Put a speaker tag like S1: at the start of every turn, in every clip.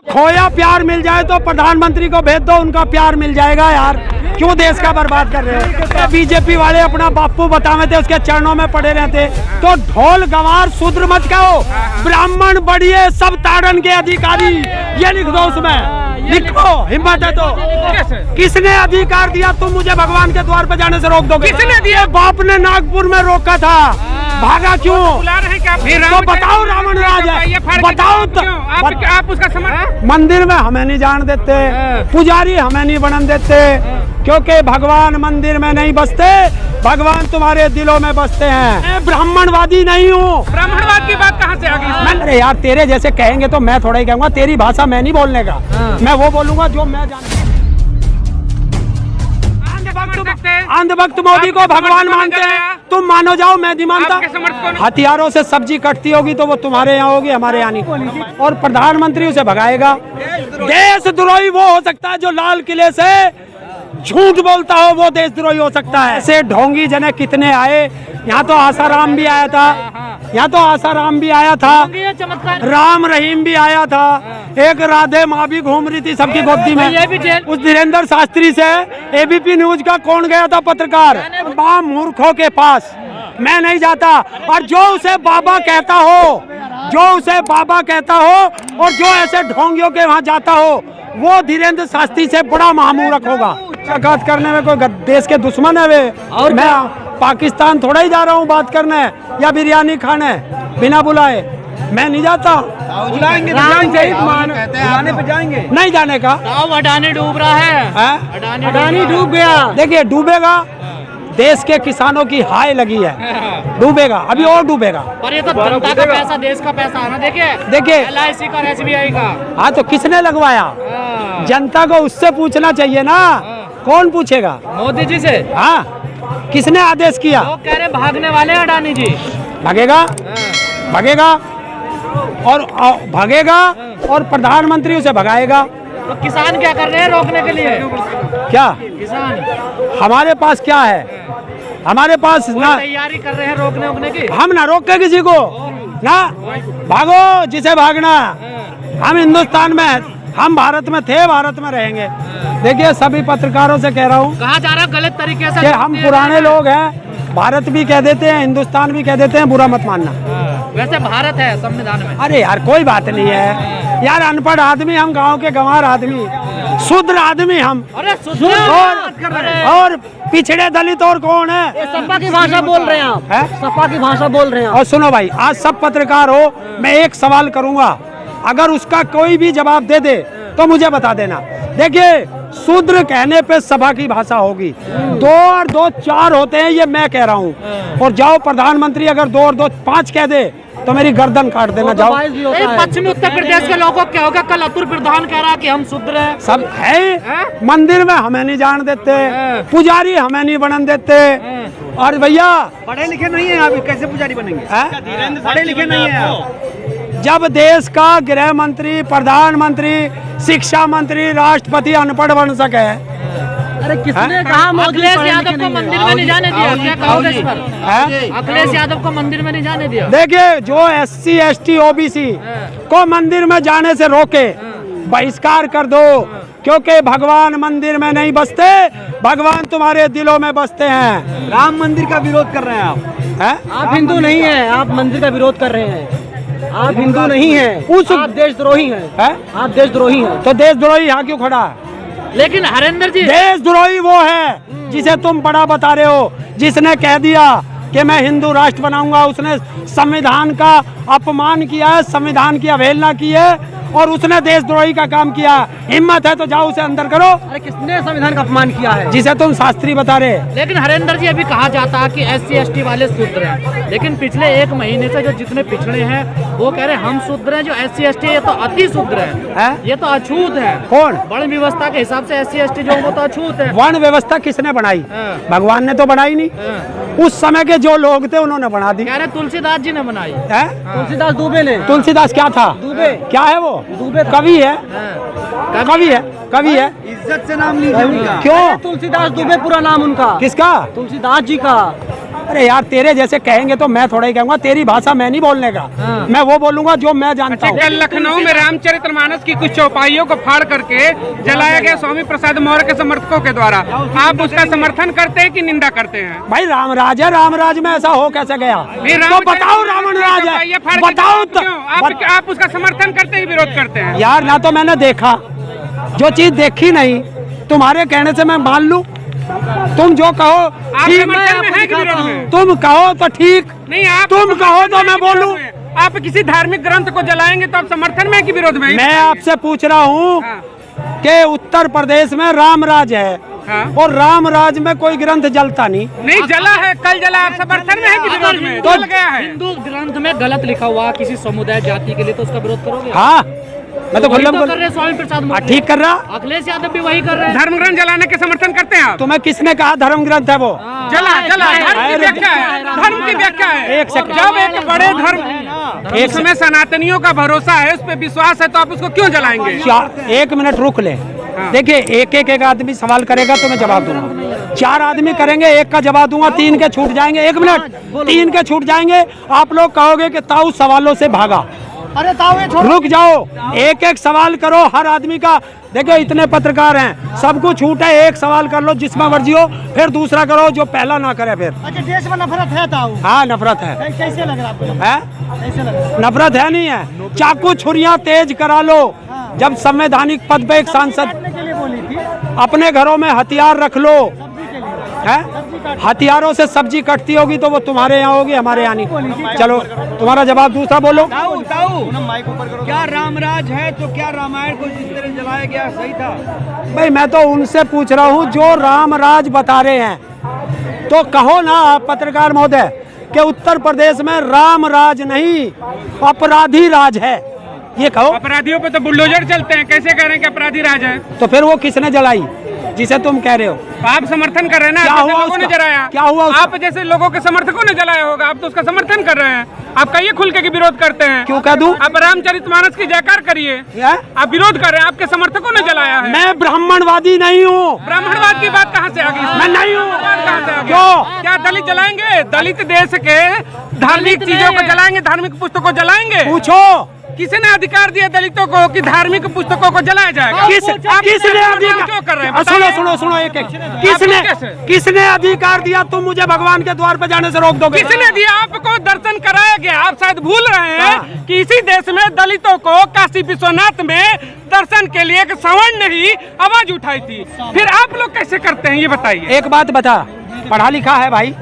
S1: खोया प्यार मिल जाए तो प्रधानमंत्री को भेज दो, उनका प्यार मिल जाएगा यार। क्यों देश का बर्बाद कर रहे हैं? बीजेपी वाले अपना बापू बतावे थे, उसके चरणों में पड़े रहते। तो ढोल गंवार शूद्र मत कहो, ब्राह्मण बढ़िए सब ताड़न के अधिकारी, ये लिख दो उसमें, लिखो हिम्मत है तो। किसने अधिकार दिया तुम मुझे भगवान के द्वार पर जाने से रोक दोगे?
S2: किसने दिया?
S1: बाप ने नागपुर में रोका था, भागा क्यों? तो बताओ रावण राज है, बताओ तो
S2: आप उसका समर्थन।
S1: मंदिर में हमें नहीं जान देते, पुजारी हमें नहीं बनन देते, क्योंकि भगवान मंदिर में नहीं बसते, भगवान तुम्हारे दिलों में बसते हैं। मैं ब्राह्मणवादी नहीं हूँ।
S2: ब्राह्मणवाद की बात कहाँ से आ गई?
S1: अरे यार तेरे जैसे कहेंगे तो मैं थोड़ा ही कहूँगा, तेरी भाषा मैं नहीं बोलने का, मैं वो बोलूंगा जो मैं जानता हूँ। अंधभक्त मोदी को भगवान मानते हैं, तुम मानो जाओ, मैं नहीं मानता। हथियारों से सब्जी कटती होगी तो वो तुम्हारे यहाँ होगी, हमारे यहाँ नहीं। और प्रधानमंत्री उसे भगाएगा। देशद्रोही वो हो सकता है जो लाल किले से झूठ बोलता हो, वो देशद्रोही हो सकता है। ऐसे ढोंगी जने कितने आए, यहाँ तो आसाराम भी आया था, यहाँ तो आसाराम भी आया था, राम रहीम भी आया था, एक राधे माँ भी घूम रही थी सबकी गोदी में। उस धीरेन्द्र शास्त्री से एबीपी न्यूज का कौन गया था पत्रकार? तमाम मूर्खों के पास मैं नहीं जाता। और जो उसे बाबा कहता हो, जो उसे बाबा कहता हो और जो ऐसे ढोंगियों के वहाँ जाता हो, वो धीरेन्द्र शास्त्री से बड़ा महामूर्ख होगा। मुलाकात करने में कोई देश के दुश्मन है वे? और मैं पाकिस्तान थोड़ा ही जा रहा हूँ बात करने या बिरयानी खाने बिना बुलाए, मैं नहीं जाता।
S2: बुलाएंगे बुलाने पे जाएंगे,
S1: नहीं जाने का।
S2: अडानी डूब रहा है,
S1: अडानी डूब गया। देखिए डूबेगा, देश के किसानों की हाय लगी है, डूबेगा, अभी और डूबेगा।
S2: पर ये तो जनता का पैसा, देश का पैसा है ना। देखिए LIC का, SBI का।
S1: हाँ तो किसने लगवाया? जनता को उससे पूछना चाहिए ना। कौन पूछेगा?
S2: मोदी जी से।
S1: हाँ किसने आदेश किया?
S2: लोग कह रहे भागने वाले हैं अडानी जी।
S1: भागेगा, भागेगा और भागेगा और प्रधानमंत्री उसे भगाएगा।
S2: तो किसान क्या कर रहे हैं रोकने के लिए?
S1: क्या
S2: किसान?
S1: हमारे पास क्या है? हमारे पास ना
S2: तैयारी कर रहे हैं रोकने की।
S1: हम ना रोक के किसी को ना, भागो जिसे भागना। हम हिंदुस्तान में, हम भारत में थे, भारत में रहेंगे। देखिए सभी पत्रकारों से कह रहा हूँ,
S2: कहा जा रहा है गलत तरीके से
S1: कि हम पुराने लोग हैं, भारत भी कह देते हैं, हिंदुस्तान भी कह देते हैं, बुरा मत मानना।
S2: वैसे भारत है संविधान में।
S1: अरे यार कोई बात नहीं है यार, अनपढ़ आदमी हम, गांव के गंवार आदमी, शूद्र आदमी हम।
S2: अरे
S1: और पिछड़े दलित और कौन है?
S2: सपा की भाषा बोल रहे हैं आप,
S1: है?
S2: सपा की भाषा बोल रहे हैं।
S1: और सुनो भाई, आज सब पत्रकार हो, मैं एक सवाल करूंगा, अगर उसका कोई भी जवाब दे दे तो मुझे बता देना। देखिए शूद्र कहने पे सभा की भाषा होगी, 2 और 2 4 होते हैं, ये मैं कह रहा हूँ। और जाओ प्रधानमंत्री अगर 2 और 2 5 कह दे तो मेरी गर्दन काट देना। जाओ।
S2: पश्चिमी उत्तर प्रदेश के लोगों को क्या होगा? कल अतुल प्रधान कह रहा कि हम शूद्र हैं।
S1: सब है, मंदिर में हमें नहीं जान देते, पुजारी हमें नहीं बनन देते। और भैया
S2: पढ़े लिखे नहीं है आप, कैसे पुजारी बनेंगे? पढ़े लिखे नहीं है आप।
S1: जब देश का गृह मंत्री, प्रधानमंत्री, शिक्षा मंत्री, राष्ट्रपति अनपढ़ बन सके।
S2: अरे किसने कहा? अखिलेश यादव को मंदिर में नहीं जाने दिया, क्या कहोगे इस पर? अखिलेश यादव को मंदिर में नहीं जाने दिया।
S1: देखिए जो SC ST OBC को मंदिर में जाने से रोके, बहिष्कार कर दो, क्योंकि भगवान मंदिर में नहीं बसते, भगवान तुम्हारे दिलों में बसते हैं।
S2: राम मंदिर का विरोध कर रहे हैं आप,
S1: है?
S2: आप हिंदू नहीं है, आप मंदिर का विरोध कर रहे हैं। आप हिंदू नहीं है, आप देशद्रोही हैं। आप देशद्रोही हैं।
S1: तो देशद्रोही यहाँ क्यों खड़ा है?
S2: लेकिन हरेंद्र जी,
S1: देशद्रोही वो है जिसे तुम बड़ा बता रहे हो, जिसने कह दिया कि मैं हिंदू राष्ट्र बनाऊंगा। उसने संविधान का अपमान किया है, संविधान की अवहेलना की है और उसने देशद्रोही का काम किया। हिम्मत है तो जाओ उसे अंदर करो।
S2: अरे किसने संविधान का अपमान किया है?
S1: जिसे तुम शास्त्री बता रहे।
S2: लेकिन हरेंद्र जी अभी कहा जाता है कि SC ST वाले शूद्र हैं, लेकिन पिछले 1 महीने से जो जितने पिछड़े हैं वो कह रहे हैं हम शूद्र हैं, जो SC ST है ये तो अति शूद्र है, ये तो अछूत है।
S1: कौन?
S2: वर्ण व्यवस्था के हिसाब से SC ST जो वो तो अछूत है।
S1: वर्ण व्यवस्था किसने बनाई? भगवान ने तो बनाई नहीं, उस समय के जो लोग थे उन्होंने बना दी।
S2: कह रहे तुलसीदास जी ने बनाई
S1: है।
S2: तुलसीदास दुबे ने।
S1: तुलसीदास क्या था?
S2: दुबे।
S1: क्या है वो?
S2: दुबे
S1: कवि है, कवि है, कवि है।
S2: इज्जत से नाम लीजिए उनका।
S1: क्यों?
S2: तुलसीदास दुबे पूरा नाम उनका।
S1: किसका?
S2: तुलसीदास जी का।
S1: अरे यार तेरे जैसे कहेंगे तो मैं थोड़ा ही कहूँगा, तेरी भाषा मैं नहीं बोलने का, मैं वो बोलूंगा जो मैं जानता हूँ।
S3: कल लखनऊ में रामचरितमानस की कुछ चौपाइयों को फाड़ करके जलाया गया स्वामी प्रसाद मौर्य के समर्थकों के द्वारा, आप उसका समर्थन करते हैं कि निंदा करते हैं?
S1: भाई रामराज है, रामराज में ऐसा हो कैसे गया? तो बताओ रावण राज है, बताओ तो
S3: आप उसका समर्थन करते ही विरोध करते हैं?
S1: यार ना तो मैंने देखा, जो चीज देखी नहीं तुम्हारे कहने से मैं मान लूं? तुम जो कहो ठीक, तुम कहो तो ठीक
S3: नहीं, आप
S1: तुम कहो तो मैं बोलूं।
S3: आप किसी धार्मिक ग्रंथ को जलाएंगे तो आप समर्थन में कि विरोध में?
S1: मैं आपसे पूछ रहा हूँ कि उत्तर प्रदेश में रामराज है और रामराज में कोई ग्रंथ जलता नहीं
S3: जला है, कल जला, आप समर्थन में है कि विरोध में?
S2: तो गया है हिंदू ग्रंथ में गलत लिखा हुआ किसी समुदाय जाति के लिए तो उसका विरोध करोगे?
S1: हाँ मैं तो खुल्लम
S2: कर रहे स्वामी प्रसाद मौर्य,
S1: ठीक कर रहा।
S2: अखिलेश यादव भी वही कर रहे हैं।
S3: धर्म ग्रंथ जलाने के समर्थन करते हैं आप?
S1: तुम्हें किसने कहा धर्म ग्रंथ है वो?
S3: जला धर्म की व्याख्या है, धर्म की व्याख्या है।
S1: एक सेकंड,
S3: जब एक बड़े धर्म, एक समय सनातनियों का भरोसा है, उस पर विश्वास है, तो आप उसको क्यों जलाएंगे?
S1: 1 मिनट रुक ले। देखिए एक आदमी सवाल करेगा तो मैं जवाब दूंगा, 4 आदमी करेंगे, एक का जवाब दूंगा, 3 के छूट जाएंगे। 1 मिनट, 3 के छूट जाएंगे। आप लोग कहोगे कि ताऊ सवालों से भागा।
S2: अरे ताऊ
S1: रुक जाओ, एक सवाल करो हर आदमी का। देखो इतने पत्रकार हैं, सबको छूट है, एक सवाल कर लो जिसमें मर्जी हो, फिर दूसरा करो जो पहला ना करे। फिर
S2: अच्छा, देश में नफरत है ताऊ?
S1: हाँ नफरत है।
S2: कैसे लग रहा आपको?
S1: है
S2: कैसे लग रहा?
S1: नफरत है नहीं है, चाकू छुरियां तेज करा लो। जब संवैधानिक पद पे एक सांसद
S2: के लिए बोली थी
S1: अपने घरों में हथियार रख लो, है हथियारों से सब्जी कटती होगी तो वो तुम्हारे यहाँ होगी, हमारे यहाँ नहीं। चलो तुम्हारा जवाब दूसरा बोलो।
S3: क्या रामराज है तो क्या रामायण को जिस तरह जलाया गया सही था?
S1: भाई मैं तो उनसे पूछ रहा हूँ जो रामराज बता रहे हैं, तो कहो ना आप पत्रकार महोदय कि उत्तर प्रदेश में रामराज नहीं अपराधी राज है, ये कहो।
S3: अपराधियों पे तो बुलडोजर चलते हैं, कैसे कह रहे हैं कि अपराधी राज है?
S1: तो फिर वो किसने जलाई जिसे तुम कह रहे हो?
S3: आप समर्थन कर रहे हैं ना?
S1: क्या हुआ
S3: लोगों ने जलाया?
S1: क्या हुआ उसका?
S3: आप जैसे लोगों के समर्थकों ने जलाया होगा, आप तो उसका समर्थन कर रहे हैं। आप कहिए खुल के कि विरोध करते हैं।
S1: क्यों कह दूं?
S3: आप रामचरितमानस की जयकार करिए। आप विरोध कर रहे हैं, आपके समर्थकों ने जलाया है।
S1: मैं ब्राह्मणवादी नहीं हूँ।
S3: ब्राह्मणवाद की बात कहाँ से आ गई?
S1: मैं नहीं हूँ।
S3: कहाँ से आ गई?
S1: क्यों?
S3: क्या दलित जलाएंगे? दलित देश के धार्मिक चीजों को जलाएंगे, धार्मिक पुस्तकों जलाएंगे?
S1: पूछो
S3: किसने अधिकार दिया दलितों को कि धार्मिक पुस्तकों को जलाया जाएगा?
S1: किसने अधिकार
S3: क्यों कर रहे हैं?
S1: सुनो एक किसने अधिकार दिया? तुम मुझे भगवान के द्वार पे जाने से रोक दोगे?
S3: किसने दिया? आपको दर्शन कराया गया। आप शायद भूल रहे हैं कि इसी देश में दलितों को काशी विश्वनाथ में दर्शन के लिए एक सवर्ण ने ही आवाज उठाई थी। फिर आप लोग कैसे करते हैं ये बताइए।
S1: एक बात बता, पढ़ा लिखा है भाई?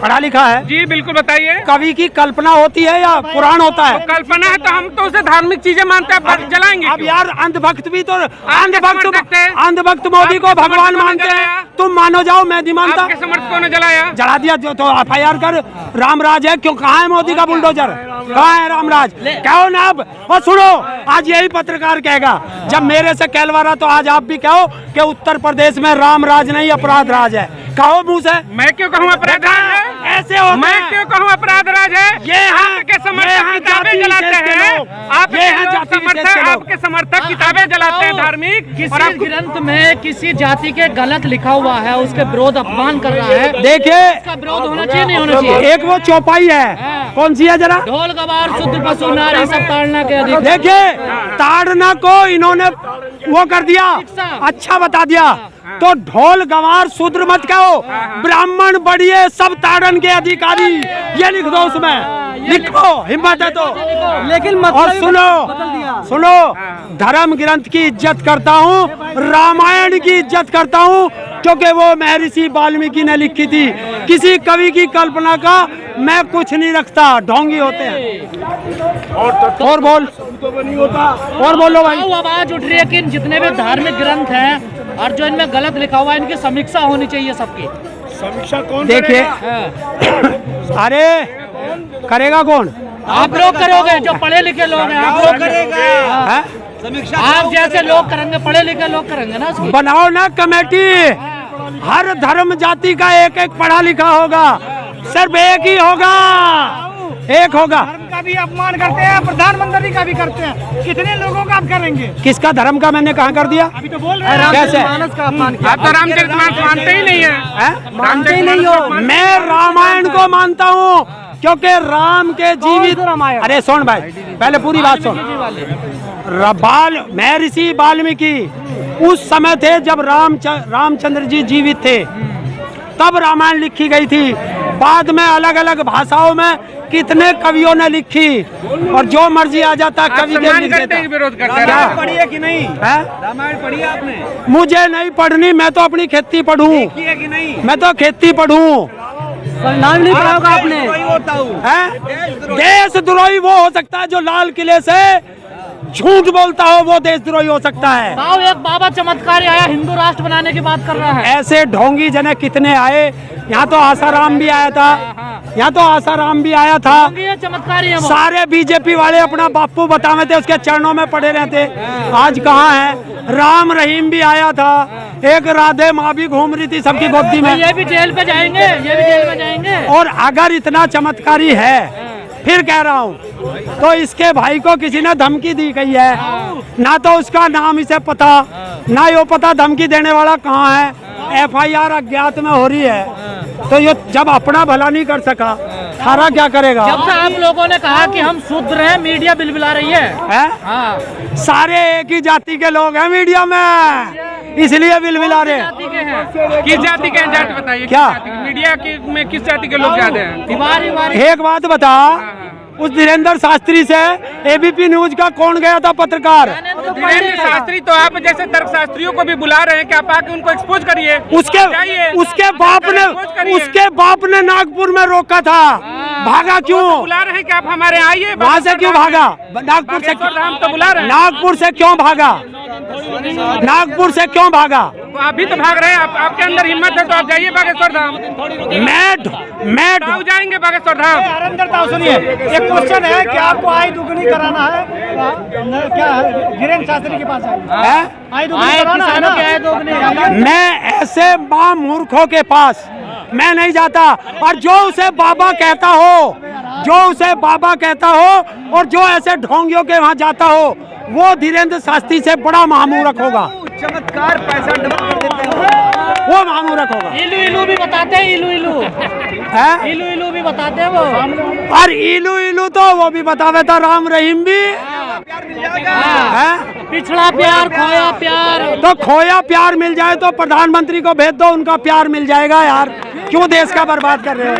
S1: पढ़ा लिखा है?
S3: जी बिल्कुल बताइए।
S1: कवि की कल्पना होती है या पुराण होता है?
S3: कल्पना है तो हम तो उसे धार्मिक चीजें मानते हैं, पर जलाएंगे
S1: अब यार अंधभक्त भी तो अंधभक्त मोदी को भगवान मानते हैं। तुम मानो जाओ, मैं नहीं मानता।
S3: आपके समर्थकों ने जलाया?
S1: जला दिया तो FIR कर। रामराज है क्यों? कहाँ है मोदी का बुलडोजर? कहाँ है रामराज? कहो ना अब। और सुनो, आज यही पत्रकार कहेगा, जब मेरे से कहलवा रहा तो आज आप भी कहो कि उत्तर प्रदेश में रामराज नहीं अपराध राज है। कहो मुँह से।
S3: मैं क्यों कहूँ अपराध राज है?
S1: ऐसे होता
S3: मैं क्यों कहूँ अपराध राज है?
S1: ये
S3: आपके समर्थक किताबें जलाते हैं, आपके समर्थक किताबें जलाते हैं धार्मिक।
S2: किसी ग्रंथ में किसी जाति के गलत लिखा हुआ है, उसके विरोध अपमान कर रहा है।
S1: देखिए
S2: इसका विरोध होना चाहिए नहीं होना चाहिए?
S1: एक वो चौपाई है, कौन सी है जरा?
S2: ढोल गवार शूद्र पशु नारी सब ताड़ना के अधिकार।
S1: देखिए ताड़ना को इन्होंने वो कर दिया, अच्छा बता दिया। तो ढोल गंवार शूद्र मत कहो, ब्राह्मण बढ़िए सब ताड़न के अधिकारी, ये लिख दो उसमें, लिखो हिम्मत है तो। लेकिन और सुनो धर्म ग्रंथ की इज्जत करता हूँ, रामायण की इज्जत करता हूँ, क्योंकि वो महर्षि वाल्मीकि ने लिखी थी। किसी कवि की कल्पना का मैं कुछ नहीं रखता, ढोंगी होते हैं। और बोल और बोलो भाई।
S2: आवाज उठ रही है कि जितने भी धार्मिक ग्रंथ हैं और जो इनमें गलत लिखा हुआ है, इनकी समीक्षा होनी चाहिए सबकी।
S3: समीक्षा कौन?
S1: देखिए अरे करेगा कौन?
S2: आप लोग करोगे, जो पढ़े लिखे लोग हैं। आप लोग करेगा, समीक्षा आप जैसे लोग करेंगे, पढ़े लिखे लोग करेंगे ना उसकी।
S1: बनाओ ना कमेटी, हर धर्म जाति का एक एक पढ़ा लिखा होगा, सिर्फ एक ही होगा, एक होगा।
S4: का भी अपमान करते हैं, प्रधानमंत्री का भी करते हैं, कितने लोगों का आप करेंगे?
S1: किसका धर्म का मैंने कहाँ कर दिया?
S4: अभी तो बोल रहे हैं
S1: कैसे?
S4: रामचरितमानस का अपमान किया।
S3: आप तो रामचरितमानस मानते ही नहीं है।
S1: मानते ही नहीं हो। मैं रामायण को मानता हूँ क्योंकि राम के जीवित। अरे सुन भाई, पहले पूरी बात सुन। मैं ऋषि वाल्मीकि उस समय थे जब रामचंद्र जी जीवित थे, तब रामायण लिखी गई थी। बाद में अलग अलग भाषाओं में कितने कवियों ने लिखी, और जो मर्जी आ जाता कवि के लिख देता।
S3: विरोध करते हैं।
S4: पढ़ी है कि नहीं?
S1: रामायण
S4: पढ़ी है आपने?
S1: मुझे नहीं पढ़नी, मैं तो अपनी खेती पढ़ूं।
S4: है कि नहीं?
S1: मैं तो खेती पढ़ूं।
S4: नाम नहीं पढ़ा होगा आपने?
S1: देशद्रोही वो हो सकता है जो लाल किले से झूठ बोलता हो, वो देशद्रोही हो सकता है।
S2: एक बाबा चमत्कारी आया, हिंदू राष्ट्र बनाने की बात कर रहा है।
S1: ऐसे ढोंगी जने कितने आए। यहाँ तो आसाराम भी आया था, यहाँ तो आसाराम भी आया था।
S2: चमत्कारी है।
S1: सारे बीजेपी वाले अपना बापू बतावे थे, उसके चरणों में पड़े रहते। आज कहाँ है? राम रहीम भी आया था, एक राधे माँ भी घूम रही थी सबकी गोदी में।
S2: ये भी जेल पे जाएंगे, ये भी जेल में जाएंगे।
S1: और अगर इतना चमत्कारी है, फिर कह रहा हूँ, तो इसके भाई को किसी ने धमकी दी गई है। ना तो उसका नाम इसे पता, ना ये पता धमकी देने वाला कहाँ है। FIR अज्ञात में हो रही है, तो ये जब अपना भला नहीं कर सका, सारा क्या करेगा?
S2: जब से आप लोगों ने कहा कि हम शूद्र हैं, मीडिया बिलबिला रही है। हाँ।
S1: सारे एक ही जाति के लोग हैं मीडिया में, इसलिए बिलबिला रहे हैं।
S3: किस जाति के हैं? जाति बताइए।
S1: क्या?
S3: मीडिया में किस जाति के लोग ज्यादा हैं?
S1: एक बात बता, उस धीरेन्द्र शास्त्री से ABP न्यूज का कौन गया था पत्रकार?
S3: धीरेन्द्र शास्त्री तो आप जैसे तर्कशास्त्रियों को भी बुला रहे हैं कि आप आके उनको एक्सपोज करिए।
S1: उसके बाप ने नागपुर में रोका था, भागा क्यों?
S3: तो बुला रहे हैं कि आप हमारे आइए।
S1: वहाँ से क्यों भागा? नागपुर से
S3: हम तो बुला रहे हैं।
S1: नागपुर से क्यों भागा? नागपुर से क्यों भागा?
S3: तो आप भी तो भाग रहे हैं। आपके अंदर हिम्मत है तो आप जाइए बागेश्वर धाम।
S1: मैं
S3: जाएंगे बागेश्वर धाम।
S4: सुनिए, एक क्वेश्चन है कि आपको आय दुगनी कराना है, क्या धीरेन्द्र शास्त्री के पास आय दुगनी कराना है ना?
S1: मैं ऐसे मां मूर्खों के पास मैं नहीं जाता, और जो उसे बाबा कहता हो, और जो ऐसे ढोंगियों के वहाँ जाता हो, वो धीरेन्द्र शास्त्री से बड़ा महामूर्ख होगा।
S4: चमत्कार पैसा डबल कर देते हैं,
S1: वो महामूर्ख होगा।
S2: इलू भी बताते हैं, इलू भी बताते हैं वो।
S1: और इलू तो वो भी बतावे था, राम रहीम भी।
S2: पिछड़ा प्यार, खोया प्यार।
S1: तो खोया प्यार मिल जाए तो प्रधानमंत्री को भेज दो, उनका प्यार मिल जाएगा यार। क्यों देश का बर्बाद कर रहे हो?